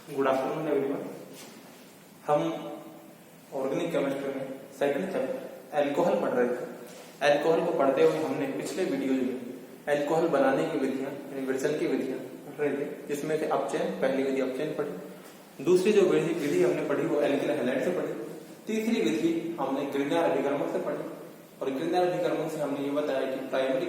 Good afternoon everyone. हम organic chemistry में second chapter alcohol पढ़ रहे थे। अल्कोहल को पढ़ते हुए हमने पिछले वीडियो में अल्कोहल बनाने की विधियां यानी विरचन की विधियां पढ़ रहे थे, जिसमें से अपचयन, पहली विधि अपचयन पढ़ी, दूसरी जो विधि हमने पढ़ी वो एल्किल हैलाइड से पढ़ी, तीसरी विधि हमने ग्रिग्नार अभिकर्मक से पढ़ी। और ग्रिग्नार अभिकर्मक से हमने ये बताया कि प्राइमरी,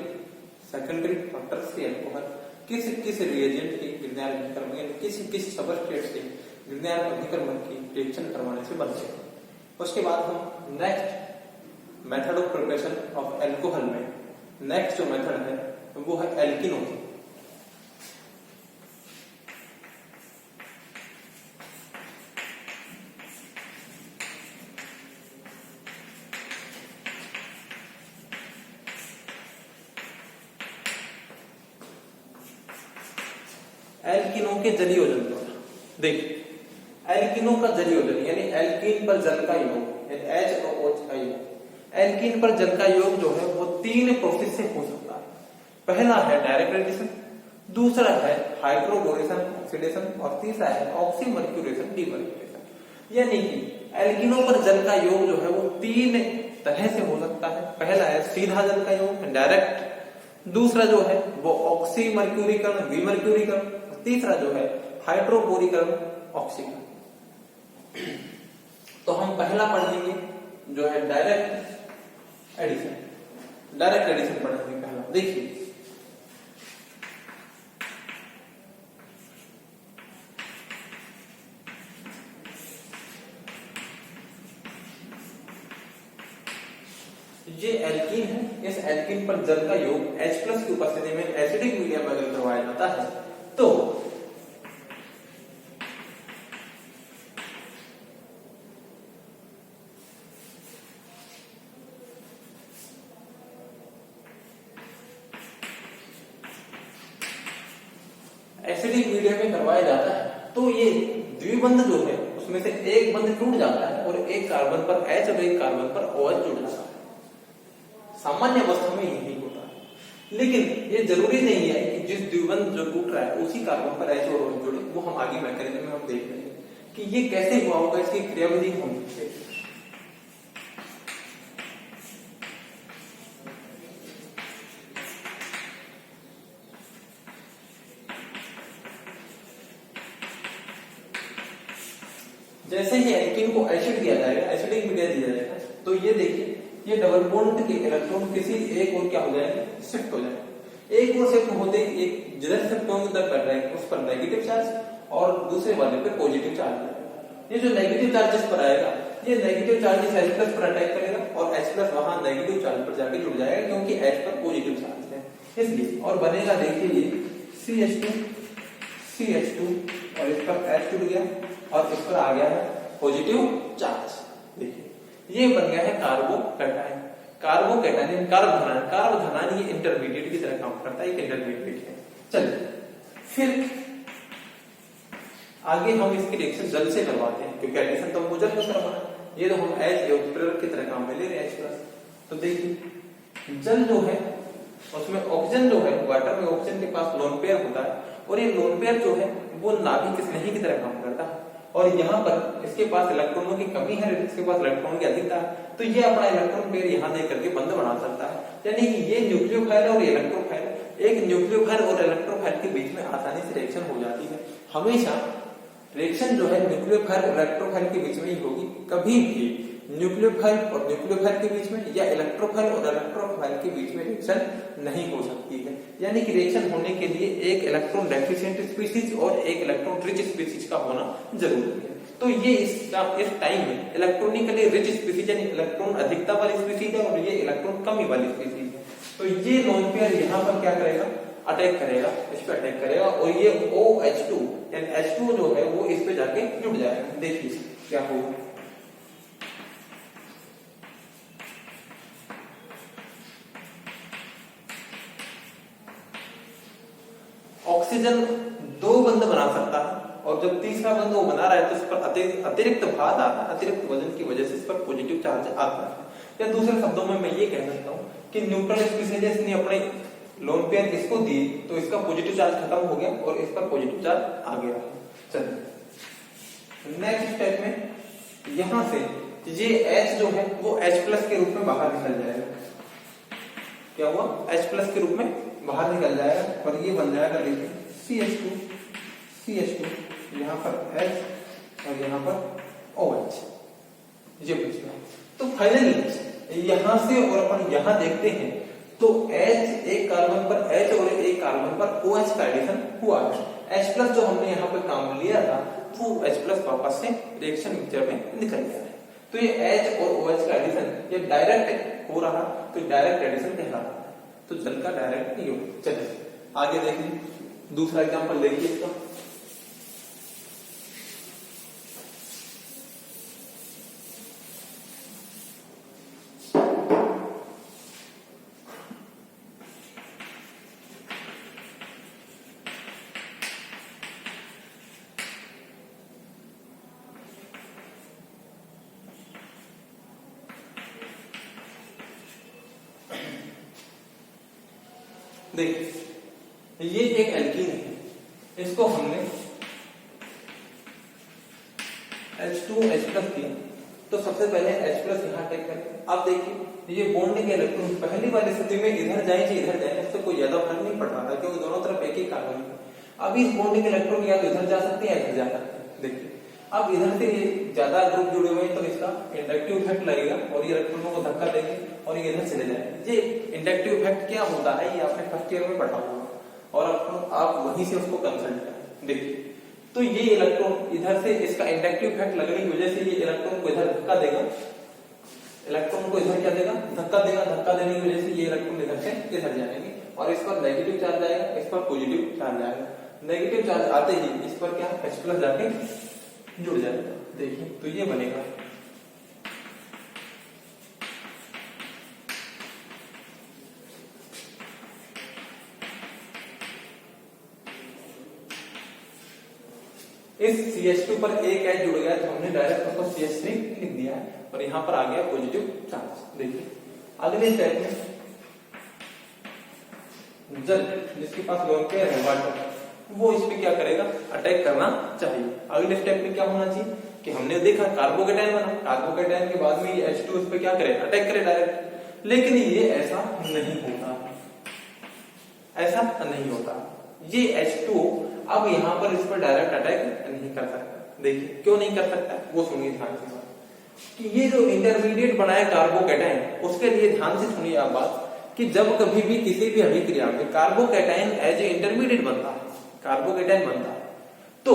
सेकेंडरी और टर्शियरी अल्कोहल किस किस रिएजेंट के ग्रिग्नार अभिकर्मक यानी किस किस सबस्ट्रेट से ग्रिग्नार अभिकर्मक की रिएक्शन करवाने से बनते हैं। उसके बाद हम next method of preparation of alcohol में नेक्स्ट जो मेथड है वो है एल्किनोज। एल्किनो के जलीय योजन द्वारा देखिए, एल्किनो का जलीय योजन यानी एल्कीन पर जल का योग HOH का योग, एल्कीन पर जल का योग जो है वो तीन प्रोसेस से हो सकता है। पहला है डायरेक्ट एडिशन, दूसरा है हाइड्रोबोरेशन ऑक्सीडेशन और तीसरा है ऑक्सीमर्क्यूरेशन डीमर्क्यूरेशन। यानी कि एल्किनो पर जल का योग जो है वो तीन तरह से हो सकता है। पहला है सीधा जल का योग डायरेक्ट, दूसरा जो है वो ऑक्सीमर्क्यूरीकरण विमर्क्यूरीकरण, तीसरा जो है हाइड्रोबोरीकरण ऑक्सीकरण। तो हम पहला पढ़ेंगे जो है डायरेक्ट एडिशन। डायरेक्ट एडिशन पढ़ेंगे पहला। देखिए ये एल्कीन है, इस एल्कीन पर जल का योग H+ की उपस्थिति में एसिडिक मीडियम में अगर करवाया जाता है तो एसिडिक मीडियम में करवाया जाता है तो ये द्विबंध जो है उसमें से एक बंध टूट जाता है और एक कार्बन पर H और एक कार्बन पर OH जुड़ जाता है। सामान्य अवस्था में यही होता है, लेकिन ये जरूरी नहीं है कि जिस द्विबंध जो टूट रहा है उसी कार्बन पर H और OH जुड़े। वो हम आगे मैकेनिज्म में हम देख लेंगे कि ये कैसे हुआ होगा, इसकी क्रियाविधि हम देखेंगे। जैसे ही एल्कीन को एसिड दिया जाएगा, एसिडिक मीडियम दिया जाएगा, तो ये देखिए ये डबल बॉन्ड के इलेक्ट्रॉन किसी एक और क्या हो जाएंगे, शिफ्ट हो जाएंगे। एक और शिफ्ट होते ही एक जिधर शिफ्ट होंगे उधर कर रहे हैं उस पर नेगेटिव चार्ज और दूसरे वाले पे पॉजिटिव चार्ज आएगा। ये जो नेगेटिव चार्ज जिस पर आएगा ये नेगेटिव चार्ज इस H+ पर अटैक करेगा और H+ वहां नेगेटिव चार्ज पर जाके जुड़ जाएगा क्योंकि H पर पॉजिटिव चार्ज है इसलिए। और बनेगा देखिए ये CH2 और इस पर H जुड़ गया और इस पर आ गया है पॉजिटिव चार्ज। देखिए ये बन गया है कार्बोकैटायन। कार्बोकैटायन कार्बोधनायन ये इंटरमीडिएट की तरह काम करता है, एक इंटरमीडिएट है। चलिए फिर आगे हम इसकी रिएक्शन जल से करवाते हैं क्योंकि एडिशन तो हमको जल में करवाना है। ये तो हम H की तरह काम में ले रहे हैं H+। तो देखिए जल जो है उसमें ऑक्सीजन जो है वाटर में ऑक्सीजन के पास लोन पेयर होता है और ये लोन पेयर जो है वो नाभिक स्नेही की तरह काम करता है और यहाँ पर इसके पास इलेक्ट्रॉनों की कमी है, इसके पास इलेक्ट्रॉन की अधिकता है, तो ये अपना इलेक्ट्रॉन पेयर यहाँ दे करके बंध बना सकता है। यानी कि ये न्यूक्लियोफाइल और इलेक्ट्रोफाइल, एक न्यूक्लियोफाइल और इलेक्ट्रोफाइल के बीच में आसानी से रिएक्शन हो जाती है। हमेशा रिएक्शन जो है न्यूक्लियोफाइल और इलेक्ट्रोफाइल के बीच में ही होगी, कभी भी न्यूक्लियोफाइल और न्यूक्लियोफाइल के बीच में या इलेक्ट्रोफाइल और इलेक्ट्रोफाइल के बीच में रिएक्शन नहीं हो सकती है। यानी कि रिएक्शन होने के लिए एक इलेक्ट्रॉन डेफिशिएंट स्पीशीज और एक इलेक्ट्रॉन रिच स्पीशीज का होना जरूरी है। तो ये इस टाइम में इलेक्ट्रॉनिकली रिच स्पीशीज यानी इलेक्ट्रॉन अधिकता वाली स्पीशीज है और ये इलेक्ट्रॉन कमी वाली स्पीशीज है। तो ये लोन पेयर यहाँ पर क्या करेगा, अटैक करेगा, इस पे अटैक करेगा और ये OH2 यानी H2 जो है वो इस पे जाके जुड़ जाएगा। देखिए क्या होगा, ऑक्सीजन दो बंध बना सकता है और जब तीसरा बंध वो बना रहा है तो इस पर अतिरिक्त भार आता है, अतिरिक्त वजन की वजह से इस पर पॉजिटिव चार्ज आता है। या दूसरे शब्दों में मैं ये कह सकता हूँ कि न्यूट्रल स्पीशीज ने अपने लोन पेयर इसको दी तो इसका पॉजिटिव चार्ज खत्म हो गया और इस पर पॉजिटिव चार्ज आ गया। चलिए नेक्स्ट स्टेप में यहां से ये H जो है वो H प्लस के रूप में बाहर निकल जाएगा। क्या हुआ? H प्लस के रूप में बाहर निकल जाएगा और ये बन जाएगा देखिए CH2 यहाँ पर H और यहाँ पर OH, ये बच गया। तो फाइनली यहां से और अपन यहां देखते हैं तो H एक कार्बन पर H और एक कार्बन पर OH का एडिशन हुआ है। H प्लस जो हमने यहाँ पे काम लिया था वो H प्लस वापस से रिएक्शन मिक्सचर में निकल गया है। तो ये H और OH का एडिशन ये डायरेक्ट हो रहा, तो डायरेक्ट एडिशन कहलाता है। तो जल का डायरेक्ट नहीं होगा। चलिए आगे देखिए, दूसरा एग्जांपल देखिए इसका। देखिए ये एक एल्कीन है, इसको हमने H2H प्लस किया, तो सबसे पहले H प्लस यहाँ टेक करें। अब देखिए ये बॉन्डिंग के इलेक्ट्रॉन पहली वाली स्थिति में इधर जाए चाहे इधर जाए उससे कोई ज्यादा फर्क नहीं पड़ रहा था क्योंकि दोनों तरफ एक ही कार्बन है। अब इस बॉन्डिंग के इलेक्ट्रॉन या तो इधर जा सकते हैं या इधर जा सकते हैं। देखिए अब इधर से ये ज्यादा ग्रुप जुड़े हुए हैं तो इसका इंडक्टिव इफेक्ट लगेगा और ये इलेक्ट्रॉनों को धक्का देंगे और ये इधर चले जाएंगे। ये इंडक्टिव इफेक्ट क्या होता है ये आपने फर्स्ट ईयर में पढ़ा होगा और आप वहीं से उसको कंसल्ट करें। देखिए तो ये इलेक्ट्रॉन इधर से इसका इंडक्टिव इफेक्ट लगने की वजह से ये इलेक्ट्रॉन को इधर धक्का देगा, इलेक्ट्रॉन को इधर क्या देगा? धक्का देगा। धक्का देने की वजह से ये इलेक्ट्रॉन इधर से इधर जाएंगे और इस पर नेगेटिव चार्ज आएगा, इस पर पॉजिटिव चार्ज आएगा। नेगेटिव चार्ज आते ही इस पर क्या H प्लस जाके जुड़ जाएगा। देखिए तो ये बनेगा इस CH2 पर एक H जुड़ गया तो हमने डायरेक्ट उसको CH3 लिख दिया है और यहां पर आ गया पॉजिटिव चार्ज। देखिए अगले स्टेप में जल जिसके पास लोन पेयर है वाटर वो इस पे क्या करेगा? अटैक करना चाहिए। अगले स्टेप में क्या होना चाहिए कि हमने देखा कार्बोकेटाइन बना, कार्बोकेटाइन के बाद में ये H2 इस पे क्या करे? अटैक करे डायरेक्ट। लेकिन ये ऐसा नहीं होता, ऐसा नहीं होता। ये H2 अब यहां पर इस पर डायरेक्ट अटैक नहीं कर सकता। देखिए क्यों नहीं कर सकता वो सुनिए ध्यान से कि ये जो इंटरमीडिएट बनाए कार्बोकेटाइन उसके लिए ध्यान से सुनिए आप बात कि जब कभी भी किसी भी अभिक्रिया में कार्बोकेटाइन एज ए इंटरमीडिएट बनता है, कार्बोकेटाइन बनता है, तो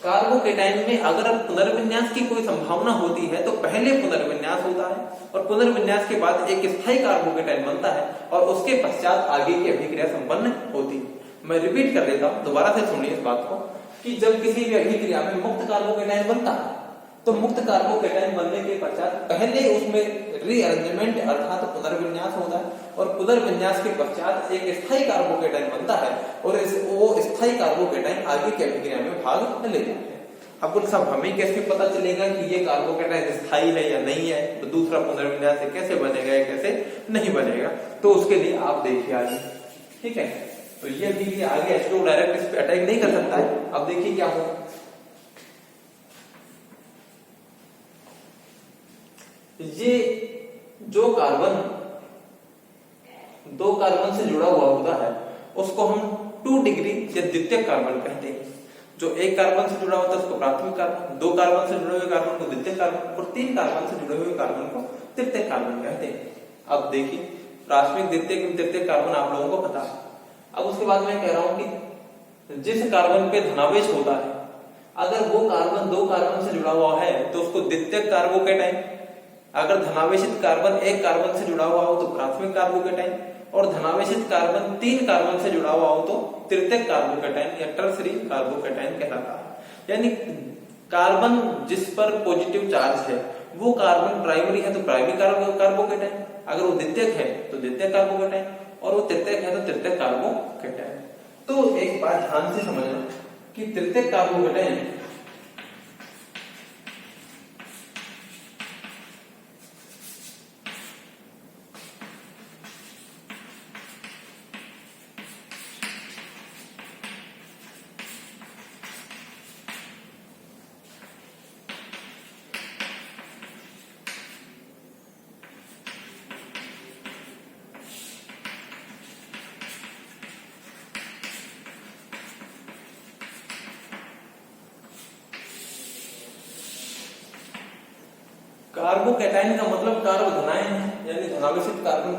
कार्बोकेटाइन में अगर पुनर्विन्यास की कोई संभावना होती है तो पहले पुनर्विन्यास होता है और पुनर्विन्यास के बाद एक स्थायी कार्बोकेटाइन बनता है और उसके पश्चात आगे की अभिक्रिया संपन्न होती है। मैं रिपीट कर देता हूं, दोबारा से सुनिए इस बात को कि जब किसी भी अभिक्रिया में मुक्त कार्बोकेटाइन बनता है तो मुक्त कार्बोकेटाइन बनने के पश्चात पहले उसमें रीअरेंजमेंट अर्थात पुनर्विन्यास होता है और पुनर्विन्यास के पश्चात एक स्थायी कार्बोकेटाइन बनता है और वो स्थायी कार्बोकेटाइन आगे की अभिक्रिया में भाग ले जाते हैं। अब बोल साहब हमें कैसे पता चलेगा कि ये कार्बोकेटाइन स्थायी है या नहीं है, तो दूसरा पुनर्विन्यास से कैसे बनेगा या कैसे नहीं बनेगा, तो उसके लिए आप देखिए आगे। ठीक है, तो ये भी आगे H2 डायरेक्ट इस पे अटैक नहीं कर सकता है। अब देखिए क्या होगा, ये जो कार्बन दो कार्बन से जुड़ा हुआ होता है उसको हम 2 डिग्री या द्वितीयक कार्बन कहते हैं। जो एक कार्बन से जुड़ा होता है उसको प्राथमिक कार्बन, 2 कार्बन से जुड़े हुए कार्बन को द्वितीयक कार्बन और 3 कार्बन से जुड़े हुए कार्बन को तृतीयक कार्बन कहते हैं। अब देखिए प्राथमिक द्वितीयक तृतीयक कार्बन आप लोगों को पता है। अब उसके बाद मैं कह रहा हूं कि जिस कार्बन पे धनावेश होता है अगर वो कार्बन 2 कार्बन से जुड़ा हुआ है तो उसको द्वितीयक कार्बोकेटाइन, अगर धनावेशित कार्बन एक कार्बन से जुड़ा हुआ हो तो प्राथमिक कार्बोकेटाइन और धनावेशित कार्बन 3 कार्बन से जुड़ा हुआ हो तो तृतीयक कार्बोकेटाइन या टर्सरी कार्बोकेटाइन कहलाता है। यानी कार्बन जिस पर पॉजिटिव चार्ज है वो कार्बन प्राइमरी है तो प्राइमरी कार्बोकेटाइन, अगर वो द्वितीयक है तो द्वितीयक कार्बोकेटाइन और वो तृतीयक है तो तृतीयक कार्बोकेटाइन। तो एक बात ध्यान से समझना कि तृतीयक कार्बोकेटाइन कार्बोकैटायन का मतलब कार्ब धनायन है, यानी धनावेशित कार्बन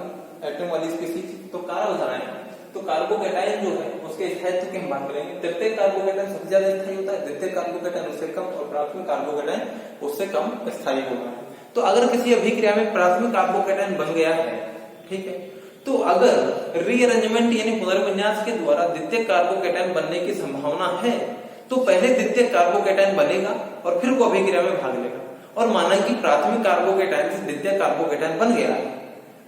एटम वाली स्पीशीज, तो कार्ब धनायन। तो कार्बोकैटायन जो है उसके स्थायित्व की हम बात करेंगे। तृतीयक कार्बोकैटायन सबसे ज्यादा स्थायी होता है, द्वितीयक कार्बोकैटायन उससे कम और प्राथमिक कार्बोकैटायन उससे कम स्थायी होगा। तो अगर किसी अभिक्रिया में प्राथमिक कार्बोकैटायन बन गया है, ठीक है, तो अगर रीअरेंजमेंट यानी पुनर्विन्यास के द्वारा द्वितीयक कार्बोकैटायन बनने की संभावना है, तो पहले द्वितीयक कार्बोकैटायन बनेगा और फिर वो अभिक्रिया में भाग लेगा। और माना कि प्राथमिक कार्बोकैटायन से द्वितीयक कार्बोकैटायन बन गया है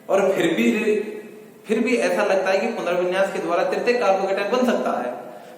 और फिर भी ऐसा लगता है कि पुनर्विन्यास के द्वारा तृतीयक कार्बोकैटायन बन सकता है,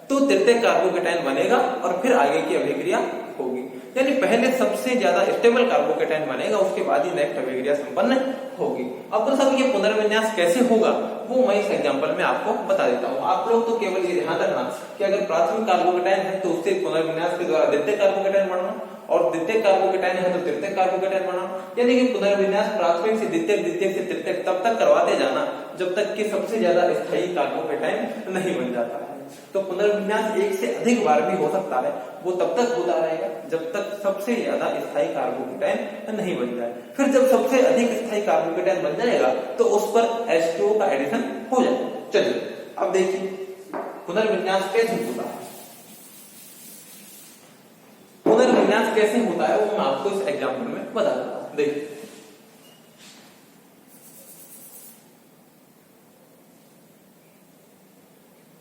तो तृतीयक कार्बोकैटायन बनेगा और फिर आगे की अभिक्रिया होगी। यानी पहले सबसे ज्यादा स्टेबल कार्बोकैटायन बनेगा, उसके बाद ही नेक्स्ट अभिक्रिया संपन्न होगी। अब तो सब ये पुनर्विन्यास कैसे होगा वो मैं इस एग्जांपल में आपको बता देता हूँ। आप लोग तो केवल ये ध्यान रखना कि अगर प्राथमिक कार्बोकैटायन है तो उससे पुनर्विन्यास के द्वारा द्वितीयक कार्बोकैटायन बनना, और द्वितीयक कार्बोकैटायन है तो तृतीयक कार्बोकैटायन बनना। यानी कि पुनर्विन्यास प्राथमिक से द्वितीयक, द्वितीयक से तृतीयक तब तक करवाते जाना जब तक कि सबसे ज्यादा स्थायी कार्बोकैटायन नहीं बन जाता है। तो पुनर्विन्यास एक से अधिक बार भी हो सकता है, वो तब तक होता रहेगा जब तक सबसे ज्यादा स्थायी कार्बोकैटायन नहीं बन जाए। फिर जब सबसे अधिक स्थायी कार्बोकैटायन बन जाएगा तो उस पर H2O का एडिशन हो जाएगा। चलिए अब देखिए पुनर्विन्यास कैसे होता है। पुनर्विन्यास कैसे होता है वो मैं आपको इस एग्जांपल में बता देता हूं। देखिए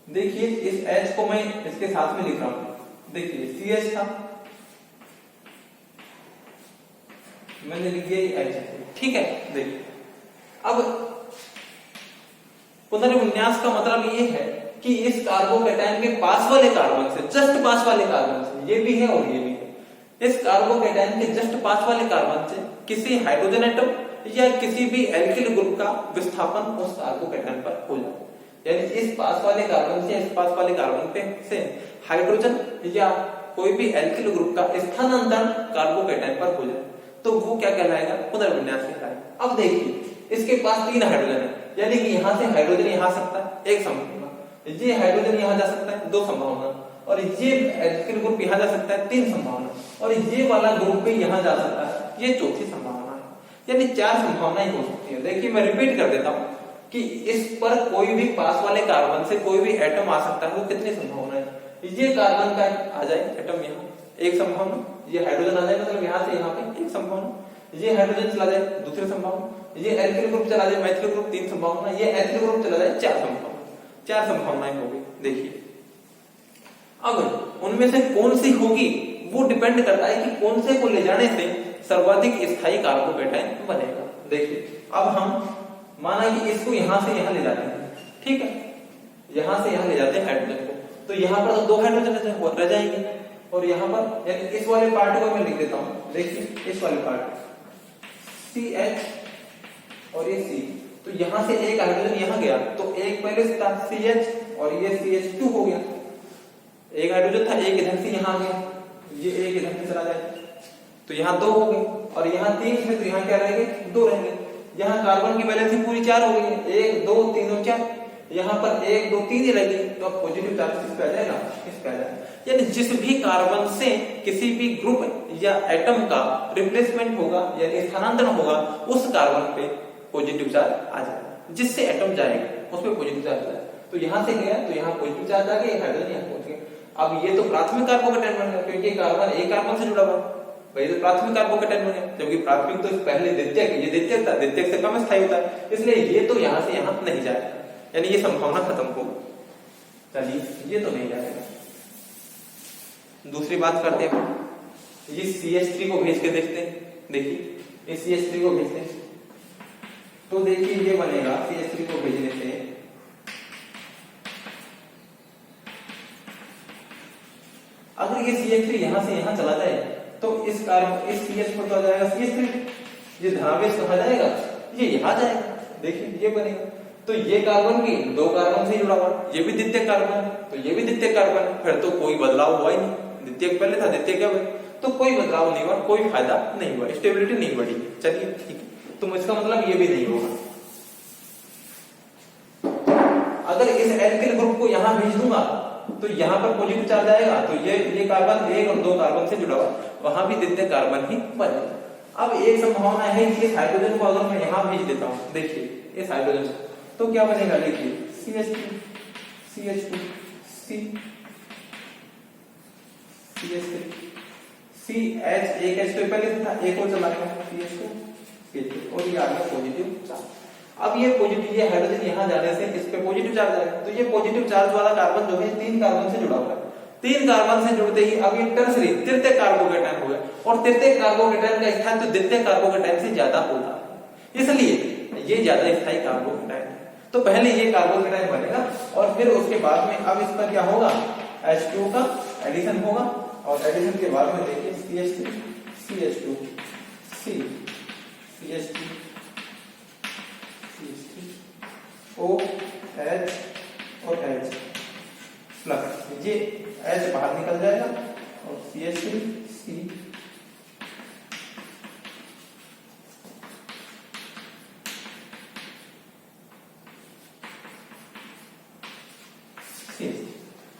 देखिए इस H को मैं इसके साथ में लिख रहा हूं। देखिए CH था, मैंने लिख दिया H, ठीक है। देखिए अब पुनर्विन्यास का मतलब ये है कि इस कार्बोकैटायन के पास वाले कार्बन से, जस्ट पास वाले कार्बन से, ये भी है और ये भी है, इस कार्बोकैटायन के जस्ट पास वाले कार्बन से किसी हाइड्रोजन एटम या किसी भी एल्किल ग्रुप का विस्थापन उस कार्बोकैटायन पर हो जाए। यानी इस पास वाले कार्बन से इस पास वाले कार्बन पे से हाइड्रोजन या कोई भी एल्किल ग्रुप का स्थानांतरण कार्बोकैटायन पर हो जाए तो वो क्या कहलाएगा, पुनर्विन्यास कहलाएगा। अब देखिए इसके पास 3 हाइड्रोजन है, यानी कि यहां से हाइड्रोजन यहां आ सकता है, एक संभावना, ये हाइड्रोजन यहां जा सकता है, 2 संभावना, और ये एल्किल ग्रुप यहां जा सकता है, 3 संभावना, और ये वाला ग्रुप भी यहां जा सकता है, ये चौथी संभावना है। यानी 4 संभावनाएं हो सकती है। देखिए मैं रिपीट कर देता हूं कि इस पर कोई भी पास वाले कार्बन से कोई भी एटम आ सकता है, वो कितनी संभावना है। ये कार्बन का आ जाए एटम यहाँ, एक संभावना, ये हाइड्रोजन आ जाए मतलब यहाँ से यहाँ पे एक संभावना, ये हाइड्रोजन चला जाए दूसरी संभावना, ये एल्किल ग्रुप चला जाए मैथिल ग्रुप 3 संभावना, ये एथिल ग्रुप चला जाए 4 संभावना, 4 संभावनाएं होगी। देखिए अब उनमें से कौन सी होगी वो डिपेंड करता है कि कौन से को ले जाने से सर्वाधिक स्थायी कार्बोकैटायन बनेगा। देखिए अब हम माना कि इसको यहां से यहां ले जाते हैं, ठीक है, यहां से यहां ले जाते हैं हाइड्रोजन को, तो यहां पर 2 हाइड्रोजन रह जाएंगे, और यहां पर यानी इस वाले पार्ट को मैं लिख देता हूं। देखिए इस वाले पार्ट CH और ये C, तो यहां से एक हाइड्रोजन यहां गया तो एक पहले से था CH और ये CH2 हो गया, एक हाइड्रोजन था, एक इधर से यहां आ गया, ये एक इधर से चला जाए तो यहां 2 हो गए, और यहां 3 थे तो यहां क्या रह गए, 2 रह गए। यहाँ कार्बन की वैलेंसी पूरी 4 हो गई है, 1 2 3 और 4, यहाँ पर 1 2 3 ही लगी, तो अब पॉजिटिव चार्ज किस पे आ जाएगा, इस पे आ जाएगा। यानी जिस भी कार्बन से किसी भी ग्रुप या एटम का रिप्लेसमेंट होगा यानी स्थानांतरण होगा, उस कार्बन पे पॉजिटिव चार्ज आ जाएगा, जिससे एटम जाएगा उस पे पॉजिटिव चार्ज आ जाएगा। तो यहाँ से गया तो यहाँ पॉजिटिव चार्ज आ गया, हाइड्रोजन यहाँ पहुंच गया। अब ये तो प्राथमिक कार्बोकैटायन बन गया क्योंकि कार्बन एक कार्बन से जुड़ा हुआ, वही तो प्राथमिक कार्बोकैटायन बन गया, जबकि प्राथमिक तो पहले द्वितीयक, ये द्वितीयक था, द्वितीयक से कम स्थायी होता है, इसलिए ये तो यहां से यहां नहीं जाएगा, यानी ये संभावना खत्म हो। चलिए ये तो नहीं जाएगा। दूसरी बात करते हैं, ये CH3 को भेज के देखते हैं। देखिए इस CH3 को भेजते हैं तो देखिए ये बनेगा, CH3 को भेजने से अगर ये CH3 यहां से यहां चला जाए तो इस CH पर तो आ जाएगा CH3, ये धनावेश कहां जाएगा, ये यहां जाएगा। देखिए ये बनेगा, तो ये कार्बन भी 2 कार्बन से जुड़ा हुआ, ये भी द्वितीयक कार्बन, तो ये भी द्वितीयक कार्बन, फिर तो कोई बदलाव हुआ ही नहीं, द्वितीयक पहले था द्वितीयक अब, तो कोई बदलाव नहीं हुआ, कोई फायदा नहीं हुआ, स्टेबिलिटी नहीं बढ़ी। चलिए ठीक है, तो इसका मतलब ये भी नहीं होगा। अगर इस एल्किल ग्रुप को यहां भेज दूंगा तो यहां पर पॉजिटिव चार्ज आएगा, तो ये कार्बन 1 और 2 कार्बन से जुड़ा हुआ, वहां भी द्वितीयक कार्बन ही बनेगा। अब एक संभावना है कि इस हाइड्रोजन को अगर मैं यहां भेज देता हूं, देखिए इस हाइड्रोजन तो क्या बनेगा, देखिए CH2 CH2 C CH3 CH एक H तो पहले था, एक और चला गया CH2 CH2 और ये आ गया पॉजिटिव चार्ज। अब ये पॉजिटिव, ये हाइड्रोजन यहां जाने से इस पे पॉजिटिव चार्ज आएगा, तो ये पॉजिटिव चार्ज वाला कार्बन जो है 3 कार्बन से जुड़ा हुआ है। 3 कार्बन से जुड़ते ही अब ये टर्सरी तृतीय कार्बोकेटायन हो गया, और तृतीय कार्बोकेटायन का स्थान तो द्वितीय कार्बोकेटायन से ज्यादा होगा, इसलिए ये ज्यादा स्थायी कार्बोकेटायन है। तो पहले ये कार्बोकेटायन बनेगा और फिर उसके बाद में अब इसका क्या होगा, H2 का एडिशन होगा, और एडिशन के बाद में देखिए CH3 CH2 C CH3 O H और H प्लस, ये H बाहर निकल जाएगा और CH3 C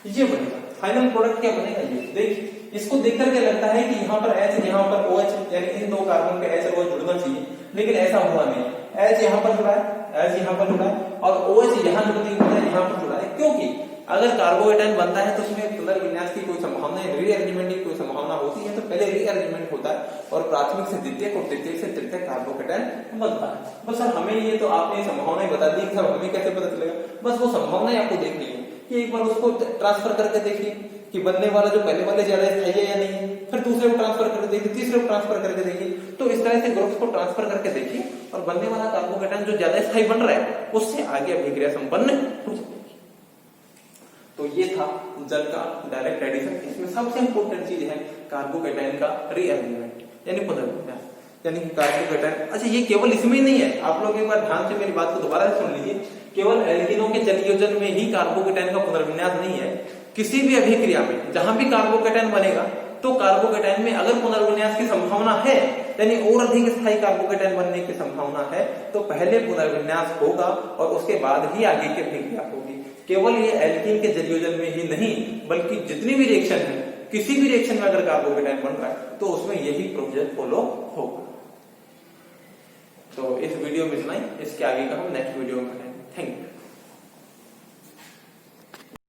ये बनेगा। फाइनल प्रोडक्ट क्या बनेगा, ये देख, इसको देख करके लगता है कि यहाँ पर H यहाँ पर OH, यानी इन दो कार्बन के H और OH जुड़ना चाहिए, लेकिन ऐसा हुआ नहीं। H यहाँ पर जुड़ा है, H यहाँ पर जुड़ा है और OH यहाँ जुड़ने की बजाय यहाँ पर जुड़ा है, क्योंकि अगर कार्बोकेटायन बनता है तो उसमें पुनर्विन्यास की कोई संभावना है, रीअरेंजमेंट की कोई संभावना होती है, तो पहले रीअरेंजमेंट होता है और प्राथमिक से द्वितीयक और द्वितीयक से तृतीयक कार्बोकेटायन बनता है। बस सर हमें ये तो आपने संभावनाएं बता दी, सर हमें कैसे पता चलेगा, बस वो संभावनाएं आपको देखनी है कि एक बार उसको ट्रांसफर करके देखिए कि बनने वाला जो पहले वाले ज्यादा स्थायी है या नहीं है, फिर दूसरे को ट्रांसफर करके देखिए, तीसरे को ट्रांसफर करके देखिए, तो इस तरह से ग्रुप्स को ट्रांसफर करके देखिए और बनने वाला कार्बोकेटायन जो ज्यादा स्थायी बन रहा है उससे आगे अभिक्रिया संपन्न हो जाएगी। तो ये था जल का डायरेक्ट एडिशन। इसमें सबसे इंपॉर्टेंट चीज है कार्बोकेटायन का रीअरेंजमेंट यानी पुनर्विन्यास, यानी कि कार्बोकेटायन। अच्छा ये केवल इसमें ही नहीं है, आप लोग एक बार ध्यान से मेरी बात को दोबारा सुन लीजिए, केवल एल्किनों के जलयोजन में ही कार्बोकेटायन का पुनर्विन्यास नहीं है, किसी भी अभिक्रिया में जहां भी कार्बोकेटायन बनेगा तो कार्बोकेटायन में अगर पुनर्विन्यास की संभावना है, यानी और अधिक स्थायी कार्बोकेटायन बनने की संभावना है, तो पहले पुनर्विन्यास होगा और उसके बाद ही आगे की अभिक्रिया होगी। केवल ये एल्कीन के जलयोजन में ही नहीं बल्कि जितनी भी रिएक्शन है, किसी भी रिएक्शन में अगर कार्बोकेटायन बन रहा है तो उसमें यही प्रोसीजर फॉलो होगा। तो इस वीडियो में इतना ही, इसके आगे का हम नेक्स्ट वीडियो में करेंगे। Thank you.